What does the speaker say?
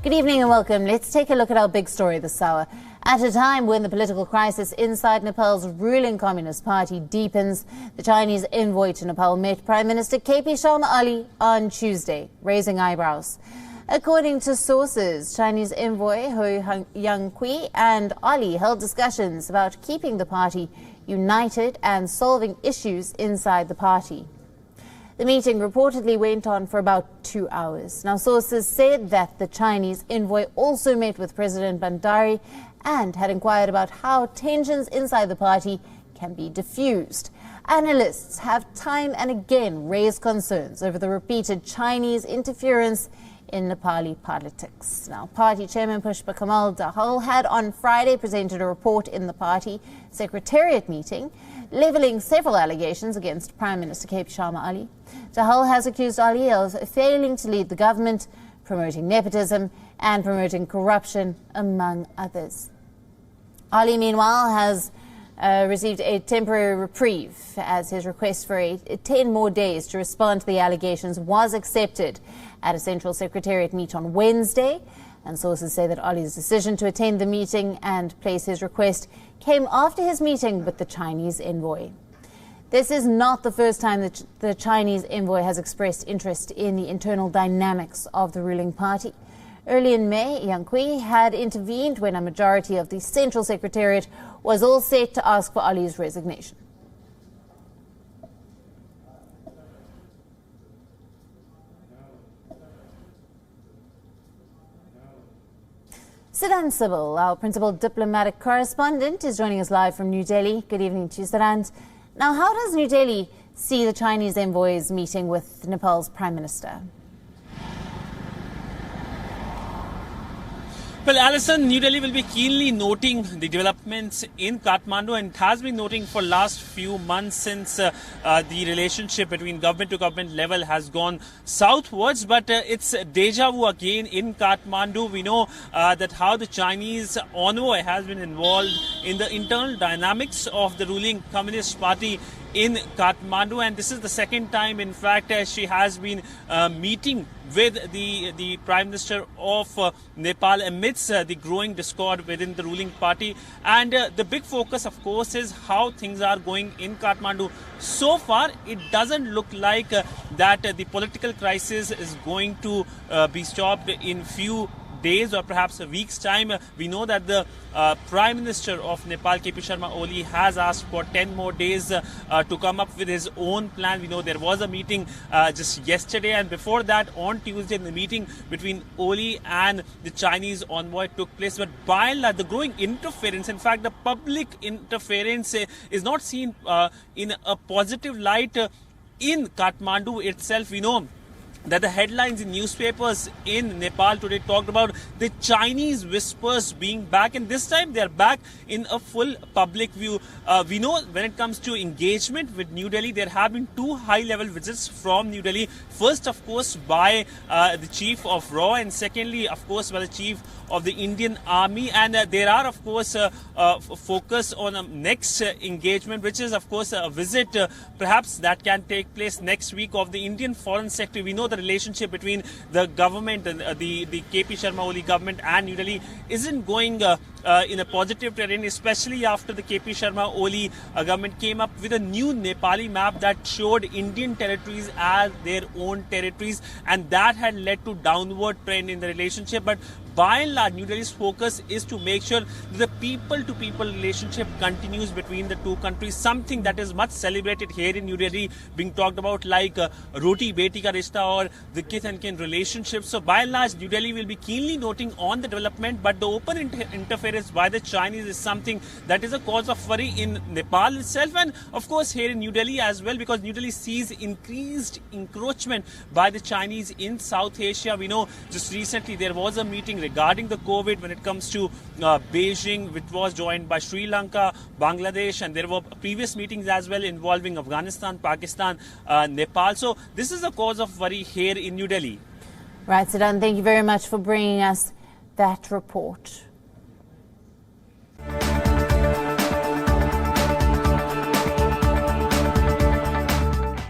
Good evening and welcome. Let's take a look at our big story this hour. At a time when the political crisis inside Nepal's ruling Communist Party deepens, the Chinese envoy to Nepal met Prime Minister KP Sharma Ali on Tuesday, raising eyebrows. According to sources, Chinese envoy Hou Yanqi and Ali held discussions about keeping the party united and solving issues inside the party. The meeting reportedly went on for about 2 hours. Now, sources said that the Chinese envoy also met with President Bandari and had inquired about how tensions inside the party can be diffused. Analysts have time and again raised concerns over the repeated Chinese interference in Nepali politics. Now, party chairman Pushpa Kamal Dahal had on Friday presented a report in the party secretariat meeting, levelling several allegations against Prime Minister KP Sharma Ali. Dahal has accused Ali of failing to lead the government, promoting nepotism and promoting corruption, among others. Ali, meanwhile, has received a temporary reprieve as his request for 10 more days to respond to the allegations was accepted at a Central Secretariat meet on Wednesday. And sources say that Ali's decision to attend the meeting and place his request came after his meeting with the Chinese envoy. This is not the first time that the Chinese envoy has expressed interest in the internal dynamics of the ruling party. Early in May, Yanqi had intervened when a majority of the Central Secretariat was all set to ask for Ali's resignation. Siddhant Sibil, our principal diplomatic correspondent, is joining us live from New Delhi. Good evening to you, Siddhant. Now, how does New Delhi see the Chinese envoy's meeting with Nepal's Prime Minister? Well, Alison, New Delhi will be keenly noting the developments in Kathmandu, and it has been noting for last few months since the relationship between government to government level has gone southwards. But it's deja vu again in Kathmandu. We know that how the Chinese envoy has been involved in the internal dynamics of the ruling Communist Party in Kathmandu, and this is the second time, in fact, she has been meeting with the Prime Minister of Nepal amidst the growing discord within the ruling party. And the big focus, of course, is how things are going in Kathmandu. So far, it doesn't look like that the political crisis is going to be stopped in few days or perhaps a week's time. We know that the Prime Minister of Nepal, KP Sharma Oli, has asked for 10 more days to come up with his own plan. We know there was a meeting just yesterday, and before that, on Tuesday, the meeting between Oli and the Chinese envoy took place. But by and large, the growing interference, in fact, the public interference is not seen in a positive light in Kathmandu itself. We know that the headlines in newspapers in Nepal today talked about the Chinese whispers being back, and this time they are back in a full public view. We know when it comes to engagement with New Delhi, there have been 2 high-level visits from New Delhi. First, of course, by the Chief of RAW, and secondly, of course, by the Chief of the Indian Army. And there are, of course, focus on a next engagement, which is, of course, a visit perhaps that can take place next week of the Indian Foreign Secretary. We know the relationship between the government and the KP Sharma Oli government and New Delhi isn't going in a positive terrain, especially after the KP Sharma Oli government came up with a new Nepali map that showed Indian territories as their own territories, and that had led to downward trend in the relationship. But by and large, New Delhi's focus is to make sure that the people-to-people relationship continues between the two countries, something that is much celebrated here in New Delhi, being talked about like Roti Beti Ka Rishta or the kith and kin relationship. So by and large, New Delhi will be keenly noting on the development, but the open interference by the Chinese is something that is a cause of worry in Nepal itself, and of course here in New Delhi as well, because New Delhi sees increased encroachment by the Chinese in South Asia. We know just recently there was a meeting regarding the COVID when it comes to Beijing, which was joined by Sri Lanka, Bangladesh, and there were previous meetings as well involving Afghanistan, Pakistan, Nepal. So this is a cause of worry here in New Delhi. Right, Siddhant, thank you very much for bringing us that report.